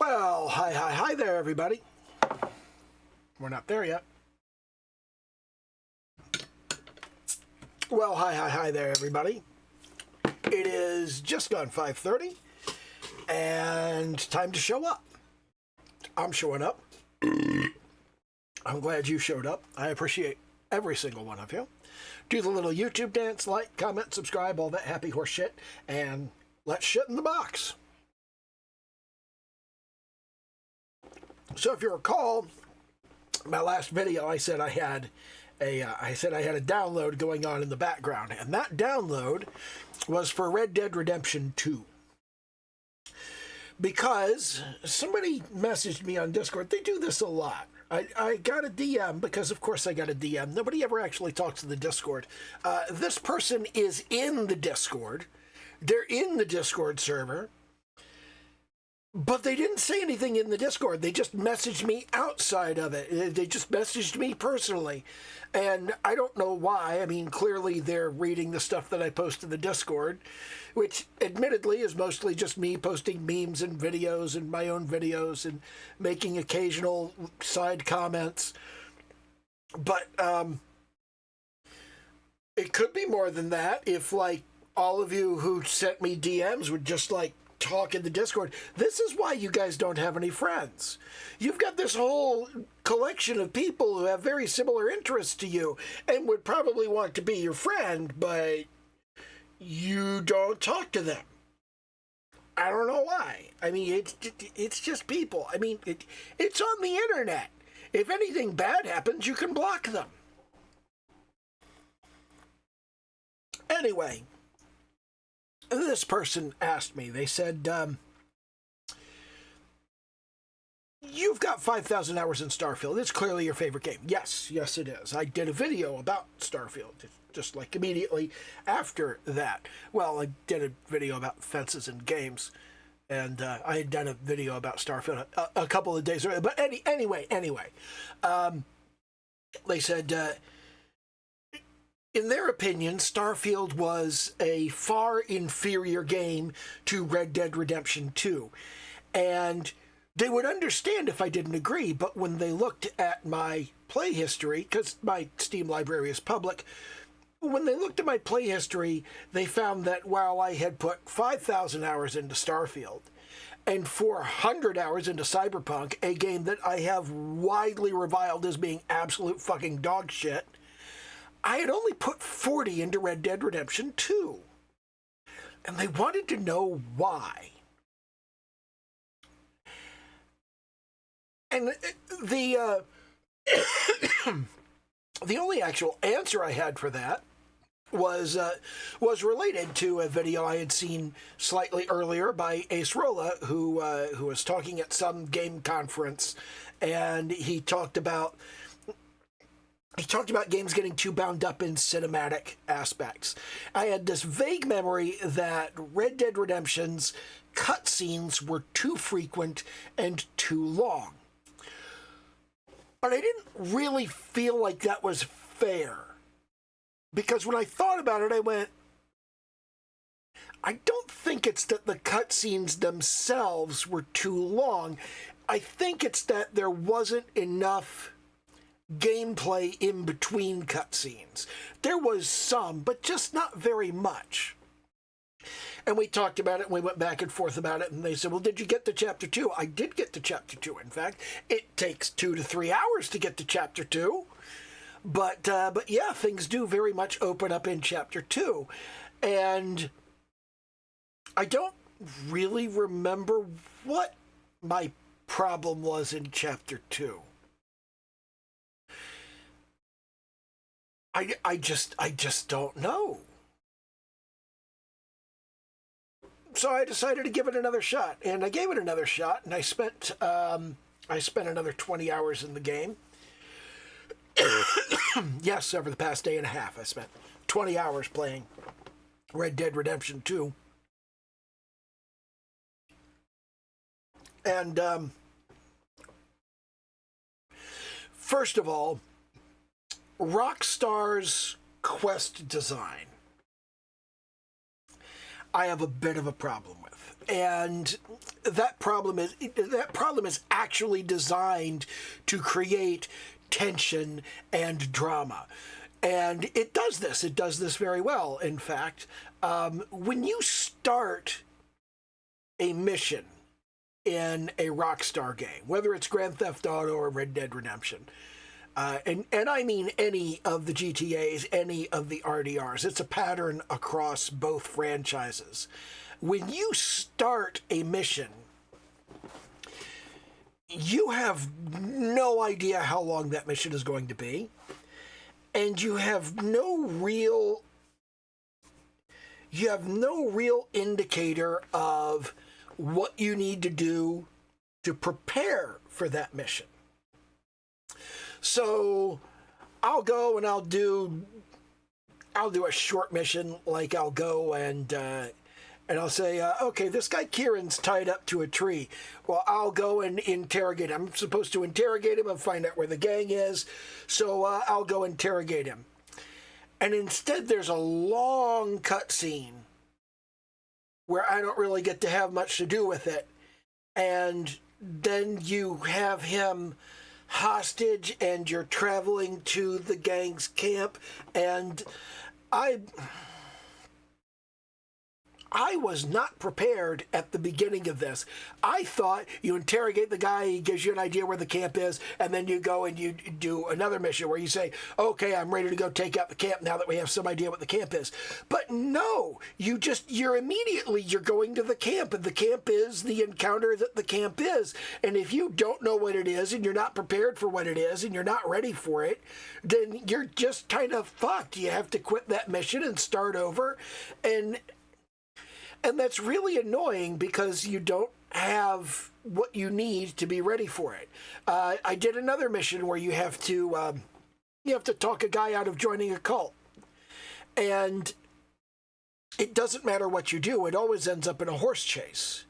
Well, hi there, everybody. We're not there yet. Well, hi there, everybody. It is just gone 5:30, and time to show up. I'm showing up. I'm glad you showed up. I appreciate every single one of you. Do the little YouTube dance, like, comment, subscribe, all that happy horse shit, and let's shit in the box. So if you recall, my last video, I said I had a download going on in the background, and that download was for Red Dead Redemption 2. Because somebody messaged me on Discord. They do this a lot. I got a DM because, of course, I got a DM. Nobody ever actually talks to the Discord. This person is in the Discord. They're in the Discord server. But they didn't say anything in the Discord. They just messaged me outside of it. They just messaged me personally. And I don't know why. I mean, clearly they're reading the stuff that I post in the Discord, which admittedly is mostly just me posting memes and videos and my own videos and making occasional side comments. But it could be more than that if, like, all of you who sent me DMs would just, like, talk in the Discord. This is why you guys don't have any friends. You've got this whole collection of people who have very similar interests to you and would probably want to be your friend, but you don't talk to them. I don't know why. I mean, it's just people. I mean, it's on the internet. If anything bad happens, you can block them. Anyway, this person asked me, they said, you've got 5,000 hours in Starfield. It's clearly your favorite game. Yes, it is. I did a video about Starfield, just like immediately after that. Well, I did a video about fences and games, and I had done a video about Starfield a couple of days earlier. But anyway, they said, in their opinion, Starfield was a far inferior game to Red Dead Redemption 2. And they would understand if I didn't agree, but when they looked at my play history, because my Steam library is public, when they looked at my play history, they found that while I had put 5,000 hours into Starfield and 400 hours into Cyberpunk, a game that I have widely reviled as being absolute fucking dog shit, I had only put 40 into Red Dead Redemption 2. And they wanted to know why. And the only actual answer I had for that was related to a video I had seen slightly earlier by Ace Rolla, who was talking at some game conference, and he talked about games getting too bound up in cinematic aspects. I had this vague memory that Red Dead Redemption's cutscenes were too frequent and too long. But I didn't really feel like that was fair. Because when I thought about it, I went, I don't think it's that the cutscenes themselves were too long. I think it's that there wasn't enough gameplay in between cutscenes. There was some, but just not very much. And we talked about it, and we went back and forth about it, and they said, well, did you get to Chapter 2? I did get to Chapter 2, in fact. It takes 2 to 3 hours to get to Chapter 2. But yeah, things do very much open up in Chapter 2. And I don't really remember what my problem was in Chapter 2. I just don't know. So I decided to give it another shot, and I gave it another shot, and I spent another 20 hours in the game. Yes, over the past day and a half, I spent 20 hours playing Red Dead Redemption 2. And first of all, Rockstar's quest design I have a bit of a problem with. And that problem is actually designed to create tension and drama. And it does this. It does this very well, in fact. When you start a mission in a Rockstar game, whether it's Grand Theft Auto or Red Dead Redemption, and I mean any of the GTAs, any of the RDRs, it's a pattern across both franchises. When you start a mission, you have no idea how long that mission is going to be, and you have no real indicator of what you need to do to prepare for that mission. So I'll go and I'll do a short mission, like I'll go and I'll say, okay, this guy Kieran's tied up to a tree. Well, I'll go and interrogate him. I'm supposed to interrogate him and find out where the gang is. So I'll go interrogate him. And instead, there's a long cutscene where I don't really get to have much to do with it. And then you have him hostage and you're traveling to the gang's camp. And I was not prepared at the beginning of this. I thought you interrogate the guy, he gives you an idea where the camp is, and then you go and you do another mission where you say, okay, I'm ready to go take out the camp now that we have some idea what the camp is. But no, you're going to the camp, and the camp is the encounter that the camp is. And if you don't know what it is, and you're not prepared for what it is, and you're not ready for it, then you're just kind of fucked. You have to quit that mission and start over. And that's really annoying because you don't have what you need to be ready for it. I did another mission where you have to talk a guy out of joining a cult. And it doesn't matter what you do. It always ends up in a horse chase.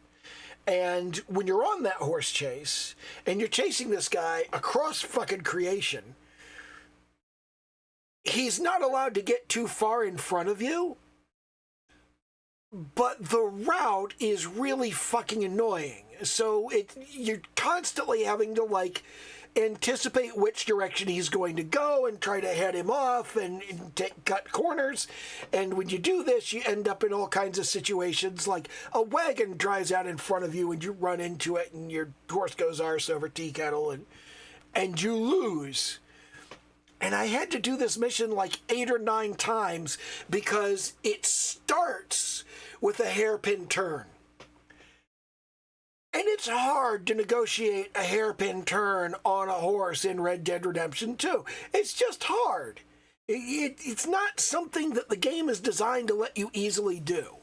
And when you're on that horse chase and you're chasing this guy across fucking creation, he's not allowed to get too far in front of you. But the route is really fucking annoying. So you're constantly having to anticipate which direction he's going to go and try to head him off and cut corners. And when you do this, you end up in all kinds of situations like a wagon drives out in front of you and you run into it and your horse goes arse over tea kettle and you lose. And I had to do this mission 8 or 9 times because it starts with a hairpin turn. And it's hard to negotiate a hairpin turn on a horse in Red Dead Redemption 2. It's just hard. It's not something that the game is designed to let you easily do.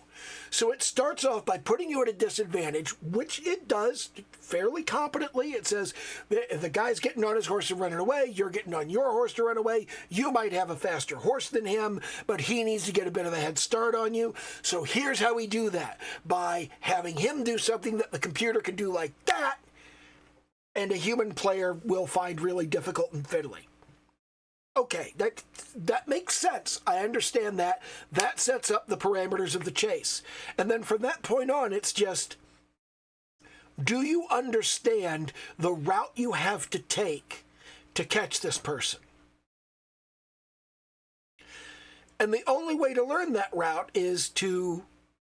So it starts off by putting you at a disadvantage, which it does fairly competently. It says the guy's getting on his horse and running away. You're getting on your horse to run away. You might have a faster horse than him, but he needs to get a bit of a head start on you. So here's how we do that. By having him do something that the computer can do like that, and a human player will find really difficult and fiddly. Okay, that makes sense. I understand that. That sets up the parameters of the chase. And then from that point on, it's just, do you understand the route you have to take to catch this person? And the only way to learn that route is to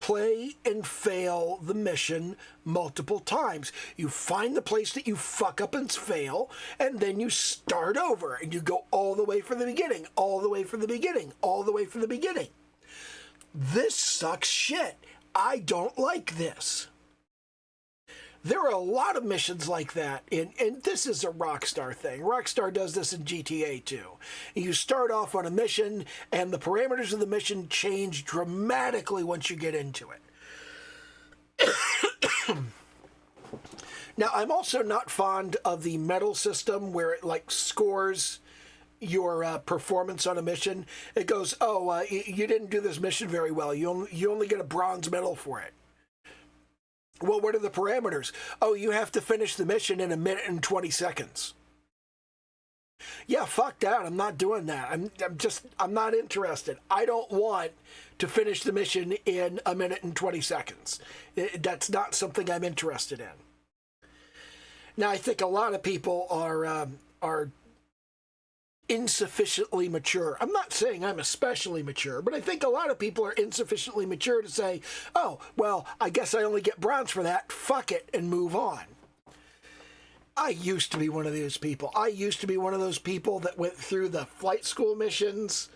play and fail the mission multiple times. You find the place that you fuck up and fail, and then you start over, and you go all the way from the beginning, all the way from the beginning, all the way from the beginning. This sucks shit. I don't like this. There are a lot of missions like that, and this is a Rockstar thing. Rockstar does this in GTA too. You start off on a mission, and the parameters of the mission change dramatically once you get into it. Now, I'm also not fond of the medal system where it scores your performance on a mission. It goes, you didn't do this mission very well. You only get a bronze medal for it. Well, what are the parameters? Oh, you have to finish the mission in 1 minute and 20 seconds. Yeah, fuck that. I'm not doing that. I'm not interested. I don't want to finish the mission in 1 minute and 20 seconds. That's not something I'm interested in. Now, I think a lot of people are insufficiently mature. I'm not saying I'm especially mature, but I think a lot of people are insufficiently mature to say, oh, well, I guess I only get bronze for that. Fuck it, and move on. I used to be one of those people. I used to be one of those people that went through the flight school missions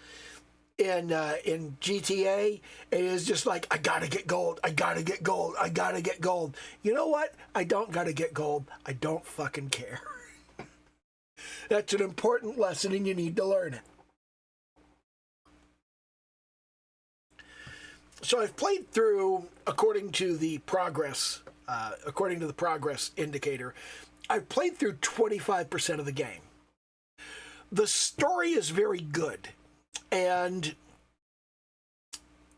in GTA, and it was just like, I gotta get gold, I gotta get gold, I gotta get gold. You know what? I don't gotta get gold. I don't fucking care. That's an important lesson, and you need to learn it. So I've played through, according to the progress indicator, I've played through 25% of the game. The story is very good, and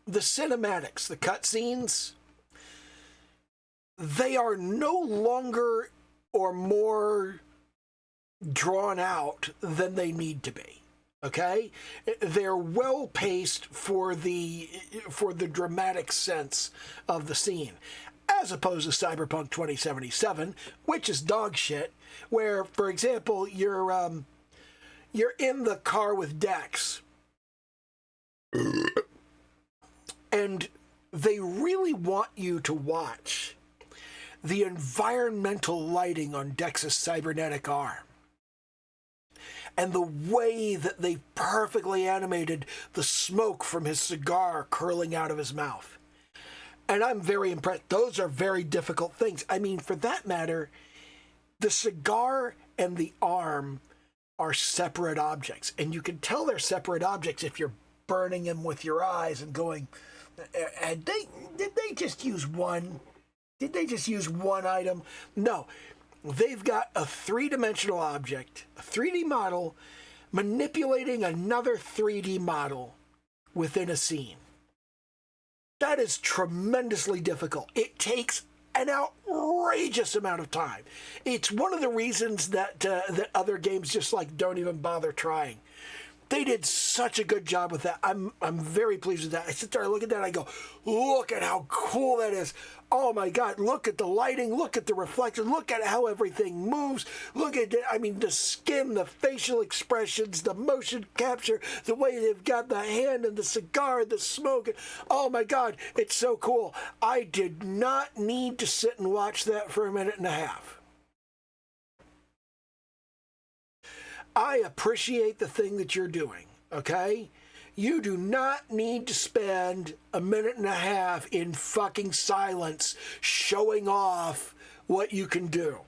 the cinematics, the cutscenes, they are no longer or more drawn out than they need to be. Okay, they're well paced for the dramatic sense of the scene, as opposed to Cyberpunk 2077, which is dog shit. Where, for example, you're in the car with Dex, and they really want you to watch the environmental lighting on Dex's cybernetic arm, and the way that they perfectly animated the smoke from his cigar curling out of his mouth. And I'm very impressed. Those are very difficult things. I mean, for that matter, the cigar and the arm are separate objects. And you can tell they're separate objects if you're burning them with your eyes and going, did they just use one? Did they just use one item? No. They've got a three-dimensional object, a 3D model, manipulating another 3D model within a scene. That is tremendously difficult. It takes an outrageous amount of time. It's one of the reasons that other games just like don't even bother trying. They did such a good job with that. I'm very pleased with that. I sit there, I look at that, and I go, look at how cool that is. Oh my God, look at the lighting, look at the reflection, look at how everything moves. Look at it, the skin, the facial expressions, the motion capture, the way they've got the hand and the cigar, the smoke. Oh my God, it's so cool. I did not need to sit and watch that for 1.5 minutes. I appreciate the thing that you're doing, okay? You do not need to spend 1.5 minutes in fucking silence showing off what you can do.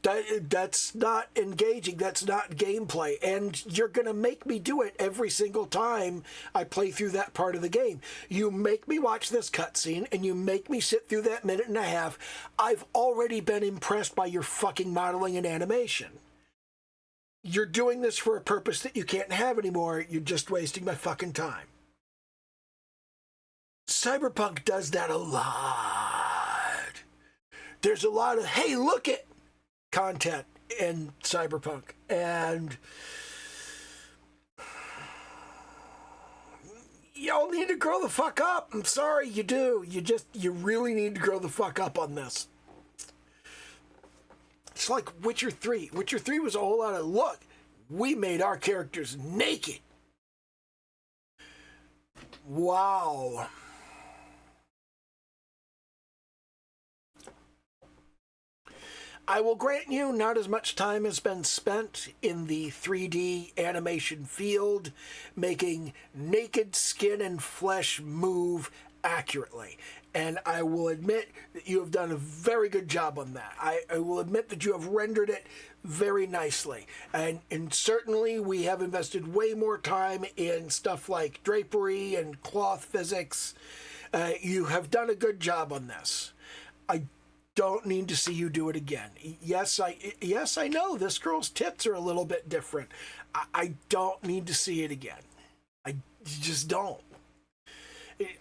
That's not engaging. That's not gameplay. And you're going to make me do it every single time I play through that part of the game. You make me watch this cutscene, and you make me sit through that 1.5 minutes. I've already been impressed by your fucking modeling and animation. You're doing this for a purpose that you can't have anymore. You're just wasting my fucking time. Cyberpunk does that a lot. There's a lot of, hey, look it, content in Cyberpunk. And y'all need to grow the fuck up. I'm sorry, you do. You really need to grow the fuck up on this. It's like Witcher 3. Witcher 3 was a whole lot of, look, we made our characters naked. Wow. I will grant you not as much time has been spent in the 3D animation field, making naked skin and flesh move accurately. And I will admit that you have done a very good job on that. I will admit that you have rendered it very nicely. And certainly we have invested way more time in stuff like drapery and cloth physics. You have done a good job on this. I don't need to see you do it again. Yes, I know this girl's tits are a little bit different. I don't need to see it again. I just don't.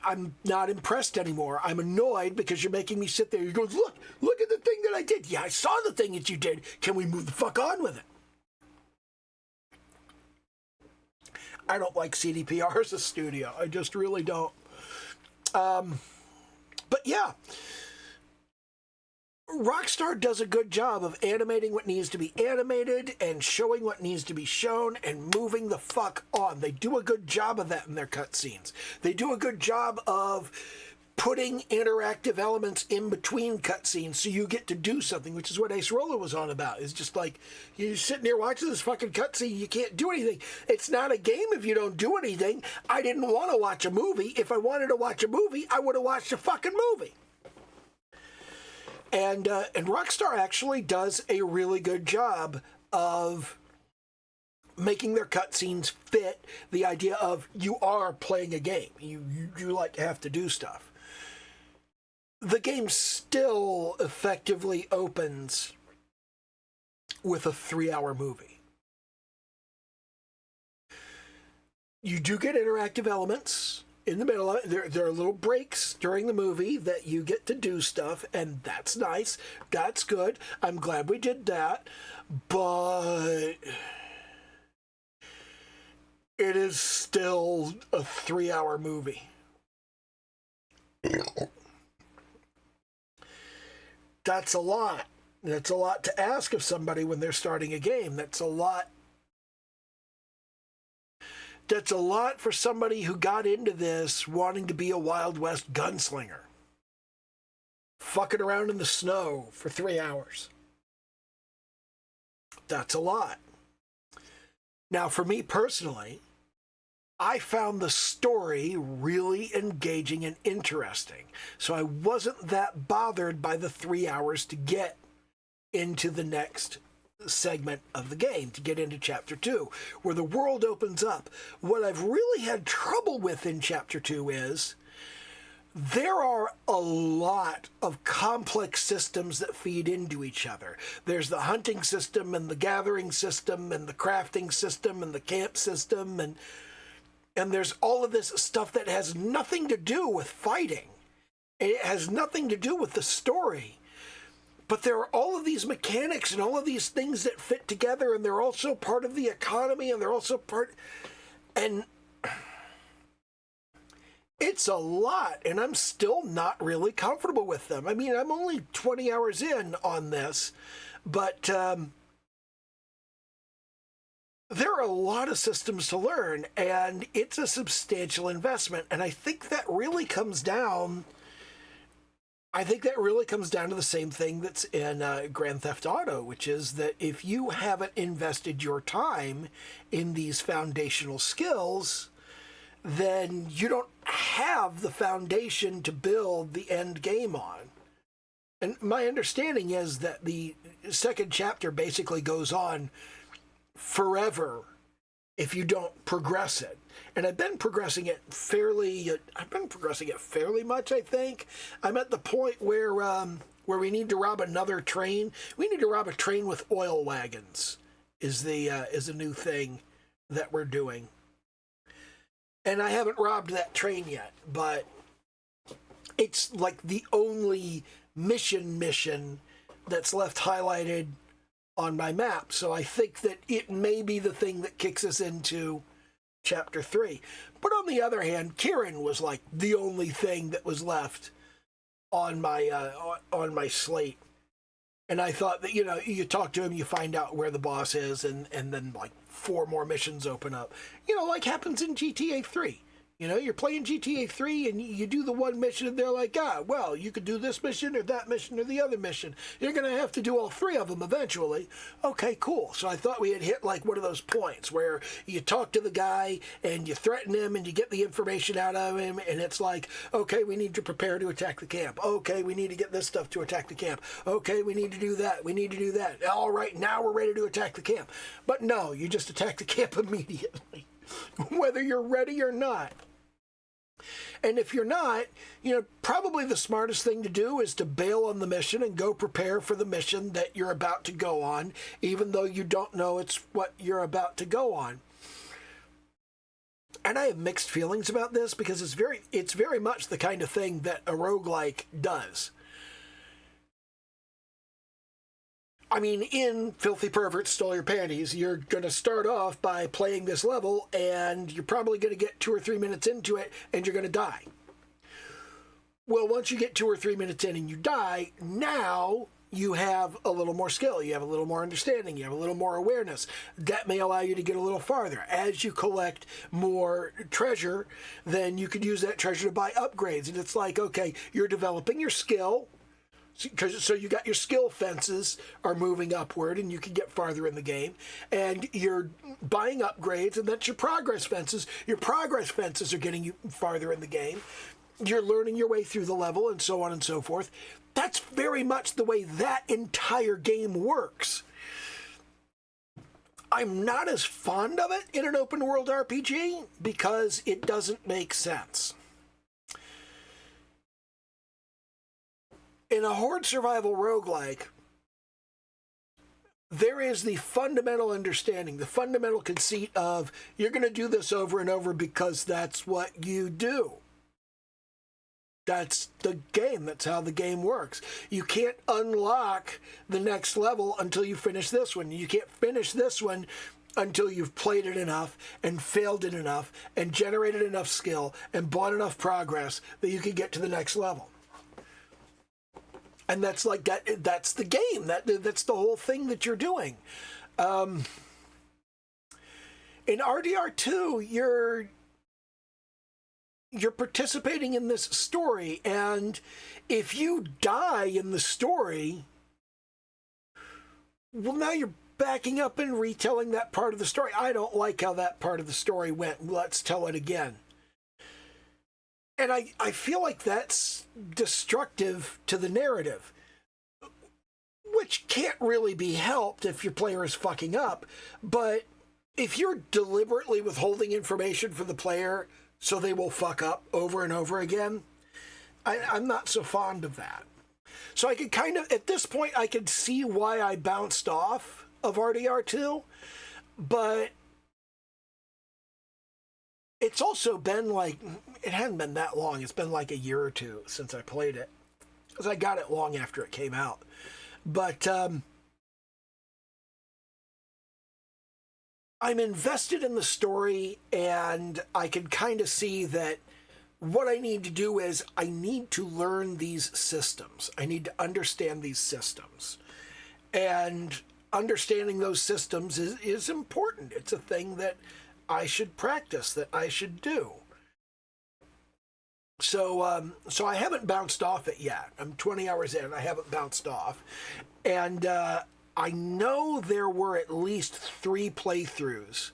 I'm not impressed anymore. I'm annoyed because you're making me sit there. He goes, look at the thing that I did. Yeah, I saw the thing that you did. Can we move the fuck on with it? I don't like CDPR as a studio. I just really don't. But yeah, Rockstar does a good job of animating what needs to be animated and showing what needs to be shown and moving the fuck on. They do a good job of that in their cutscenes. They do a good job of putting interactive elements in between cutscenes so you get to do something, which is what Ace Roller was on about. It's just like, you're sitting there watching this fucking cutscene, you can't do anything. It's not a game if you don't do anything. I didn't want to watch a movie. If I wanted to watch a movie, I would have watched a fucking movie. And Rockstar actually does a really good job of making their cutscenes fit the idea of you are playing a game. You like have to do stuff. The game still effectively opens with a 3-hour movie. You do get interactive elements in the middle of it. There are little breaks during the movie that you get to do stuff, and that's nice. That's good. I'm glad we did that. But it is still a 3-hour movie. That's a lot. That's a lot to ask of somebody when they're starting a game. That's a lot. That's a lot for somebody who got into this wanting to be a Wild West gunslinger. Fucking around in the snow for 3 hours. That's a lot. Now, for me personally, I found the story really engaging and interesting. So I wasn't that bothered by the 3 hours to get into the next segment of the game, to get into Chapter 2, where the world opens up. What I've really had trouble with in Chapter 2 is there are a lot of complex systems that feed into each other. There's the hunting system and the gathering system and the crafting system and the camp system, and there's all of this stuff that has nothing to do with fighting. It has nothing to do with the story. But there are all of these mechanics and all of these things that fit together, and they're also part of the economy, and they're also part... And it's a lot, and I'm still not really comfortable with them. I mean, I'm only 20 hours in on this, but there are a lot of systems to learn, and it's a substantial investment. And I think that really comes down... to the same thing that's in Grand Theft Auto, which is that if you haven't invested your time in these foundational skills, then you don't have the foundation to build the end game on. And my understanding is that the second chapter basically goes on forever if you don't progress it. And I've been progressing it fairly much, I think. I'm at the point where we need to rob another train. We need to rob a train with oil wagons is a new thing that we're doing. And I haven't robbed that train yet, but it's like the only mission that's left highlighted on my map. So I think that it may be the thing that kicks us into Chapter 3. But on the other hand, Kieran was like the only thing that was left on my slate. And I thought that, you talk to him, you find out where the boss is, and then like 4 more missions open up. Like happens in GTA 3. You're playing GTA 3 and you do the one mission and they're like, well, you could do this mission or that mission or the other mission. You're going to have to do all 3 of them eventually. Okay, cool. So I thought we had hit like one of those points where you talk to the guy and you threaten him and you get the information out of him, and it's like, okay, we need to prepare to attack the camp. Okay, we need to get this stuff to attack the camp. Okay, we need to do that. We need to do that. All right, now we're ready to attack the camp. But no, you just attack the camp immediately, whether you're ready or not. And if you're not, probably the smartest thing to do is to bail on the mission and go prepare for the mission that you're about to go on, even though you don't know it's what you're about to go on. and I have mixed feelings about this because it's very much the kind of thing that a roguelike does. I mean, in Filthy Perverts Stole Your Panties, you're going to start off by playing this level, and you're probably going to get 2 or 3 minutes into it, and you're going to die. Well, once you get 2 or 3 minutes in and you die, now you have a little more skill, you have a little more understanding, you have a little more awareness. That may allow you to get a little farther. As you collect more treasure, then you could use that treasure to buy upgrades. And it's like, okay, you're developing your skill, so you got your skill fences are moving upward and you can get farther in the game, and you're buying upgrades, and that's your progress fences. Your progress fences are getting you farther in the game. You're learning your way through the level, and so on and so forth. That's very much the way that entire game works. I'm not as fond of it in an open world RPG because it doesn't make sense. In a horde survival roguelike, there is the fundamental understanding, the fundamental conceit of you're going to do this over and over because that's what you do. That's the game. That's how the game works. You can't unlock the next level until you finish this one. You can't finish this one until you've played it enough and failed it enough and generated enough skill and bought enough progress that you can get to the next level. And that's like that. That's the game. That's the whole thing that you're doing. In RDR2, you're participating in this story, and if you die in the story, well, now you're backing up and retelling that part of the story. I don't like how that part of the story went. Let's tell it again. And I feel like that's destructive to the narrative, which can't really be helped if your player is fucking up. But if you're deliberately withholding information from the player so they will fuck up over and over again, I'm not so fond of that. So I could kind of, at this point, I could see why I bounced off of RDR2, but it's also been like, it hadn't been that long. It's been like a year or two since I played it, because I got it long after it came out. But I'm invested in the story, and I can kind of see that what I need to do is I need to learn these systems. I need to understand these systems. And understanding those systems is important. It's a thing that I should practice, that I should do. So I haven't bounced off it yet. I'm 20 hours in. I haven't bounced off. And I know there were at least 3 playthroughs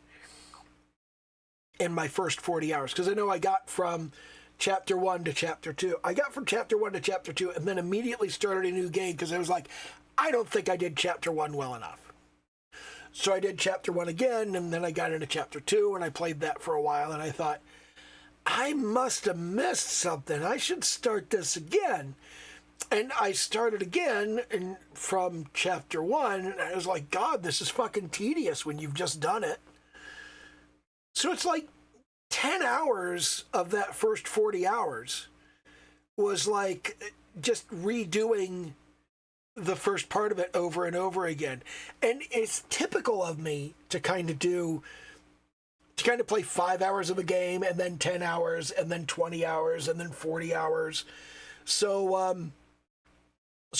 in my first 40 hours. Because I know I got from Chapter 1 to Chapter 2. I got from Chapter 1 to Chapter 2 and then immediately started a new game because I was like, I don't think I did Chapter 1 well enough. So I did Chapter 1 again, and then I got into Chapter 2, and I played that for a while, and I thought, I must have missed something. I should start this again. And I started again and from Chapter 1, and I was like, God, this is fucking tedious when you've just done it. So it's like 10 hours of that first 40 hours was like just redoing the first part of it over and over again. And it's typical of me to kind of play 5 hours of a game, and then 10 hours, and then 20 hours, and then 40 hours. So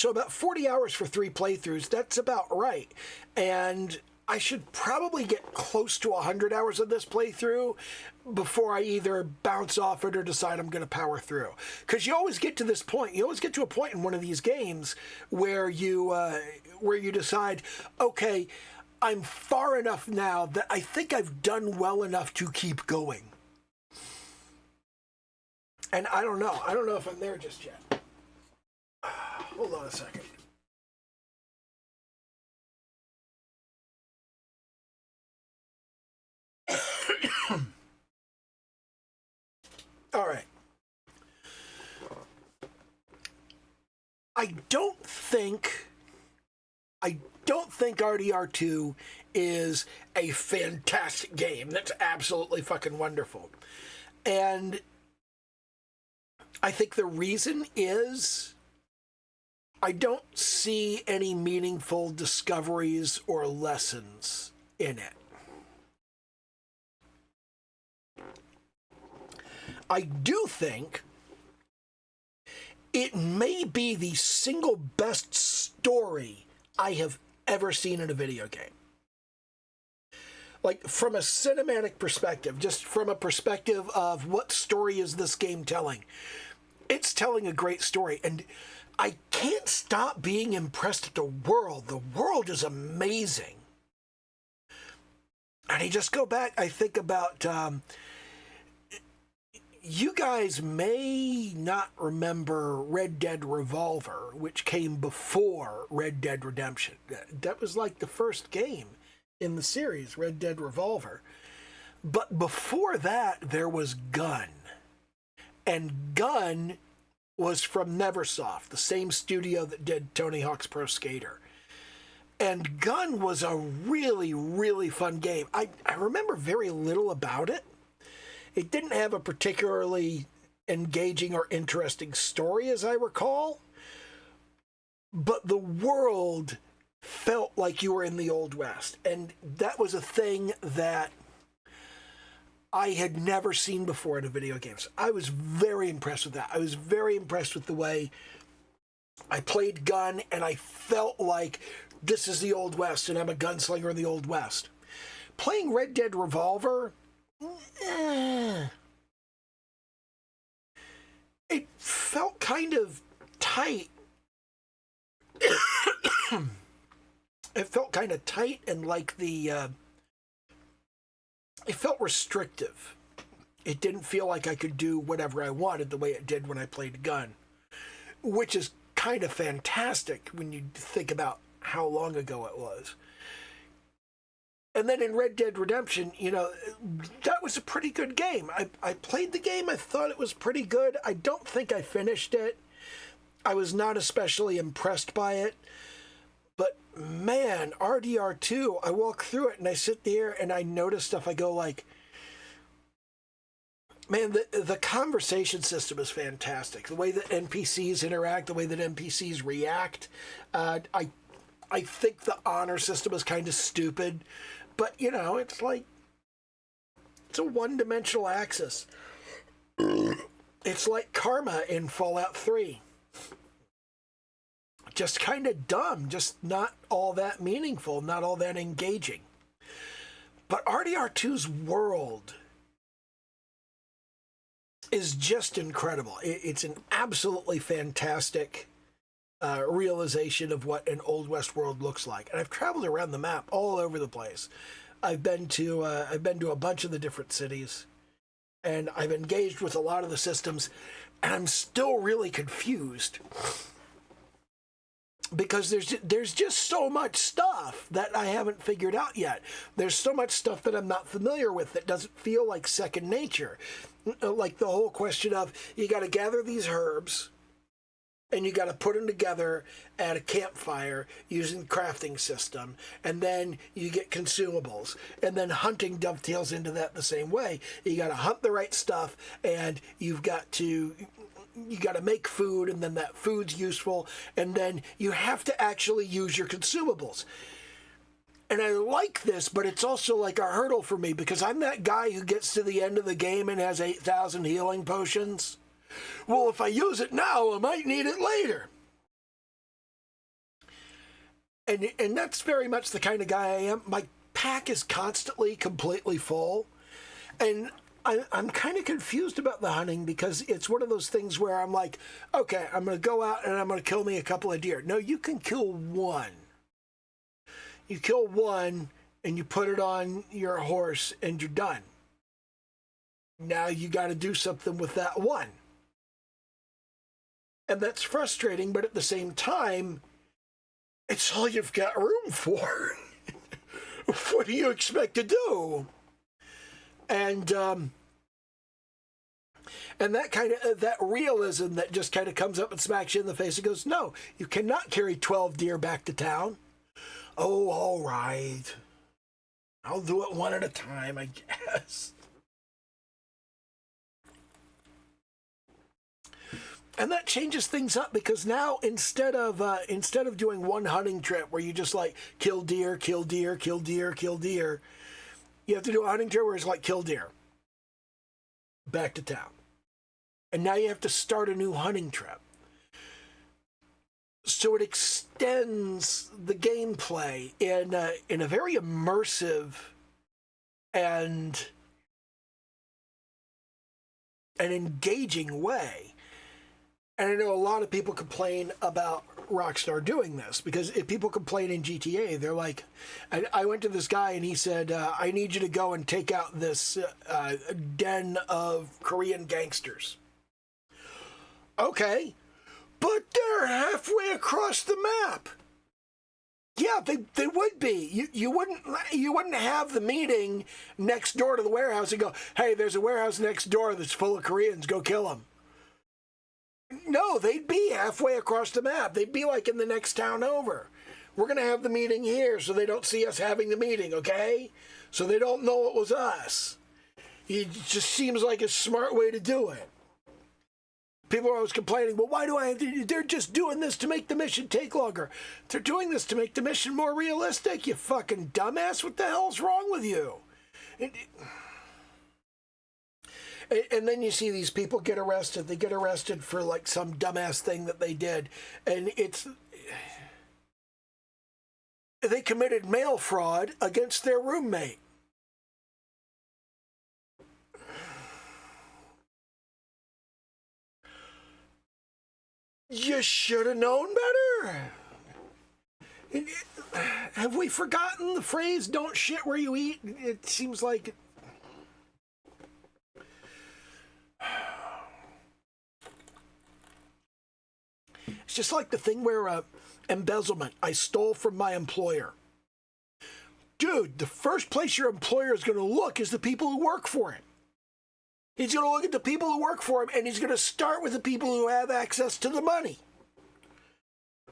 about 40 hours for 3 playthroughs, that's about right. And I should probably get close to 100 hours of this playthrough before I either bounce off it or decide I'm going to power through. Because you always get to this point. You always get to a point in one of these games where you decide, okay, I'm far enough now that I think I've done well enough to keep going. And I don't know. I don't know if I'm there just yet. Hold on a second. All right. I don't think I don't think RDR2 is a fantastic game. That's absolutely fucking wonderful. And I think the reason is I don't see any meaningful discoveries or lessons in it. I do think it may be the single best story I have ever seen in a video game. Like, from a cinematic perspective, just from a perspective of what story is this game telling, it's telling a great story. And I can't stop being impressed at the world. The world is amazing. And I just go back, I think about, you guys may not remember Red Dead Revolver, which came before Red Dead Redemption. That was like the first game in the series, Red Dead Revolver. But before that, there was Gun. And Gun was from Neversoft, the same studio that did Tony Hawk's Pro Skater. And Gun was a really, really fun game. I remember very little about it. It didn't have a particularly engaging or interesting story, as I recall. But the world felt like you were in the Old West. And that was a thing that I had never seen before in a video game. So I was very impressed with that. I was very impressed with the way I played Gun, and I felt like this is the Old West, and I'm a gunslinger in the Old West. Playing Red Dead Revolver, it felt kind of tight. It felt kind of tight and like it felt restrictive. It didn't feel like I could do whatever I wanted the way it did when I played Gun, which is kind of fantastic when you think about how long ago it was. And then in Red Dead Redemption, that was a pretty good game. I played the game. I thought it was pretty good. I don't think I finished it. I was not especially impressed by it. But man, RDR2, I walk through it and I sit there and I notice stuff. I go like, man, the conversation system is fantastic. The way that NPCs interact, the way that NPCs react. I think the honor system is kind of stupid. But, it's like, it's a one-dimensional axis. It's like karma in Fallout 3. Just kind of dumb, just not all that meaningful, not all that engaging. But RDR2's world is just incredible. It's an absolutely fantastic realization of what an Old West world looks like. And I've traveled around the map all over the place. I've been to a bunch of the different cities, and I've engaged with a lot of the systems, and I'm still really confused because there's just so much stuff that I haven't figured out yet. There's so much stuff that I'm not familiar with that doesn't feel like second nature. Like the whole question of, you got to gather these herbs, and you got to put them together at a campfire using the crafting system. And then you get consumables. And then hunting dovetails into that the same way. You got to hunt the right stuff, and you got to make food, and then that food's useful. And then you have to actually use your consumables. And I like this, but it's also like a hurdle for me because I'm that guy who gets to the end of the game and has 8,000 healing potions. Well, if I use it now, I might need it later. And that's very much the kind of guy I am. My pack is constantly completely full. And I'm kind of confused about the hunting because it's one of those things where I'm like, okay, I'm going to go out and I'm going to kill me a couple of deer. No, you can kill one. You kill one and you put it on your horse and you're done. Now you got to do something with that one. And that's frustrating, but at the same time, it's all you've got room for. What do you expect to do? And that kind of that realism that just kind of comes up and smacks you in the face and goes, no, you cannot carry 12 deer back to town. Oh, all right. I'll do it one at a time, I guess. And that changes things up because now instead of doing one hunting trip where you just like kill deer, kill deer, kill deer, kill deer, you have to do a hunting trip where it's like kill deer, back to town, and now you have to start a new hunting trip. So it extends the gameplay in a very immersive and an engaging way. And I know a lot of people complain about Rockstar doing this because if people complain in GTA, they're like, I went to this guy and he said, I need you to go and take out this den of Korean gangsters. Okay, but they're halfway across the map. Yeah, they would be. You wouldn't have the meeting next door to the warehouse and go, hey, there's a warehouse next door that's full of Koreans, go kill them. No, they'd be halfway across the map. They'd be like in the next town over. We're going to have the meeting here so they don't see us having the meeting, okay? So they don't know it was us. It just seems like a smart way to do it. People are always complaining, well, why do I have to? They're just doing this to make the mission take longer. They're doing this to make the mission more realistic, you fucking dumbass. What the hell's wrong with you? And then you see these people get arrested. They get arrested for like some dumbass thing that they did. And they committed mail fraud against their roommate. You should have known better. Have we forgotten the phrase, don't shit where you eat? It seems like... It's just like the thing where embezzlement. I stole from my employer. Dude, the first place your employer is going to look is the people who work for him. He's going to look at the people who work for him, and he's going to start with the people who have access to the money.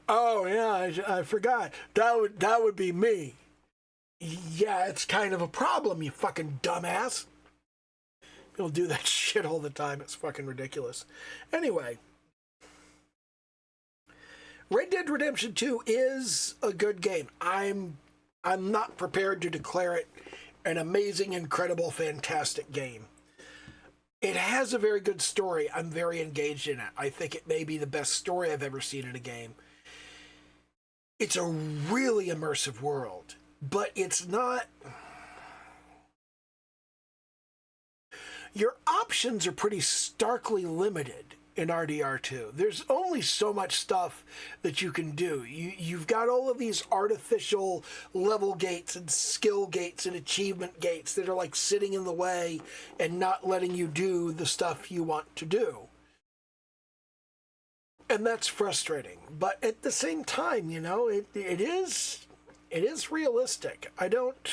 Oh, yeah, I forgot. That would be me. Yeah, it's kind of a problem, you fucking dumbass. People do that shit all the time. It's fucking ridiculous. Anyway, Red Dead Redemption 2 is a good game. I'm not prepared to declare it an amazing, incredible, fantastic game. It has a very good story. I'm very engaged in it. I think it may be the best story I've ever seen in a game. It's a really immersive world, but it's not... Your options are pretty starkly limited in RDR2. There's only so much stuff that you can do. You've got all of these artificial level gates and skill gates and achievement gates that are like sitting in the way and not letting you do the stuff you want to do. And that's frustrating. But at the same time, you know, it is realistic. I don't...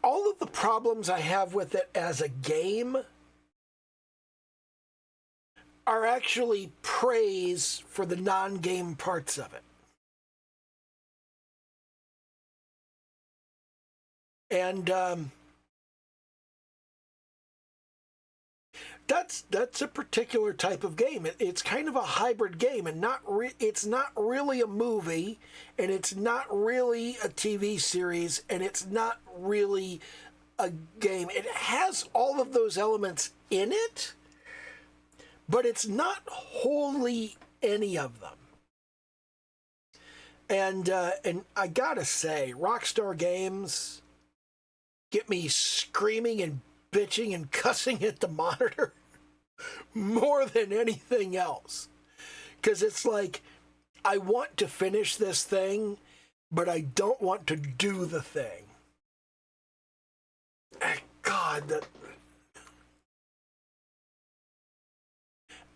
All of the problems I have with it as a game are actually praise for the non-game parts of it. And that's a particular type of game. It's kind of a hybrid game, and it's not really a movie, and it's not really a TV series, and it's not really a game. It has all of those elements in it, but it's not wholly any of them. And I gotta say, Rockstar Games get me screaming and bitching and cussing at the monitor more than anything else. Because it's like, I want to finish this thing, but I don't want to do the thing. God,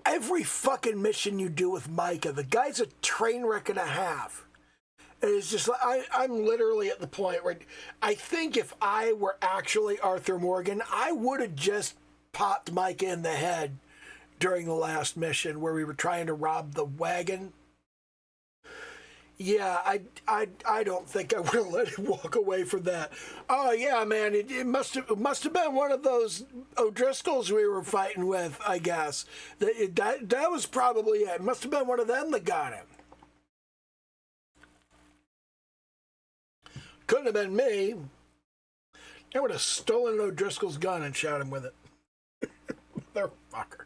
every fucking mission you do with Micah, the guy's a train wreck and a half. And it's just like, I'm literally at the point where I think if I were actually Arthur Morgan, I would have just popped Micah in the head during the last mission where we were trying to rob the wagon. Yeah, I don't think I would have let him walk away from that. Oh yeah, man, it must have been one of those O'Driscolls we were fighting with, I guess. That was probably it. It must have been one of them that got him. Couldn't have been me. I would have stolen O'Driscoll's gun and shot him with it. Motherfucker.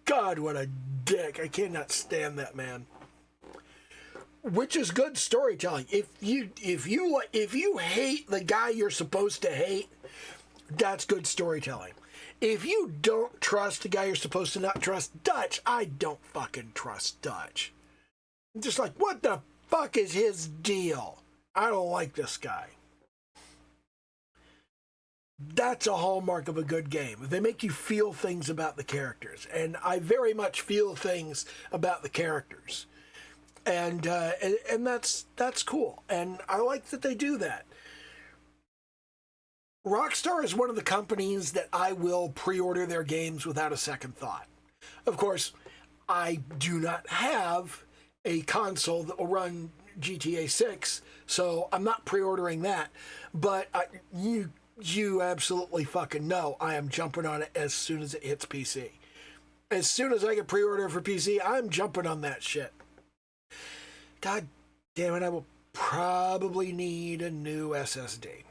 God, what a dick. I cannot stand that man. Which is good storytelling. If you hate the guy you're supposed to hate, that's good storytelling. If you don't trust the guy you're supposed to not trust, Dutch, I don't fucking trust Dutch. I'm just like, what the fuck is his deal? I don't like this guy. That's a hallmark of a good game. They make you feel things about the characters, and I very much feel things about the characters. And that's cool, and I like that they do that. Rockstar is one of the companies that I will pre-order their games without a second thought. Of course, I do not have a console that will run GTA 6, so I'm not pre-ordering that. But you absolutely fucking know I am jumping on it as soon as it hits PC. As soon as I get pre-order for PC, I'm jumping on that shit. God damn it, I will probably need a new SSD.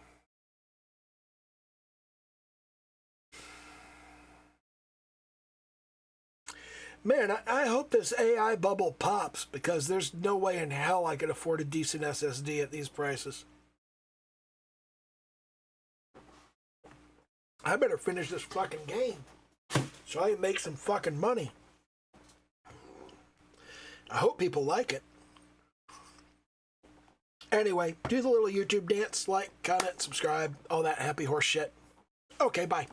Man, I hope this AI bubble pops, because there's no way in hell I could afford a decent SSD at these prices. I better finish this fucking game so I can make some fucking money. I hope people like it. Anyway, do the little YouTube dance, like, comment, subscribe, all that happy horse shit. Okay, bye.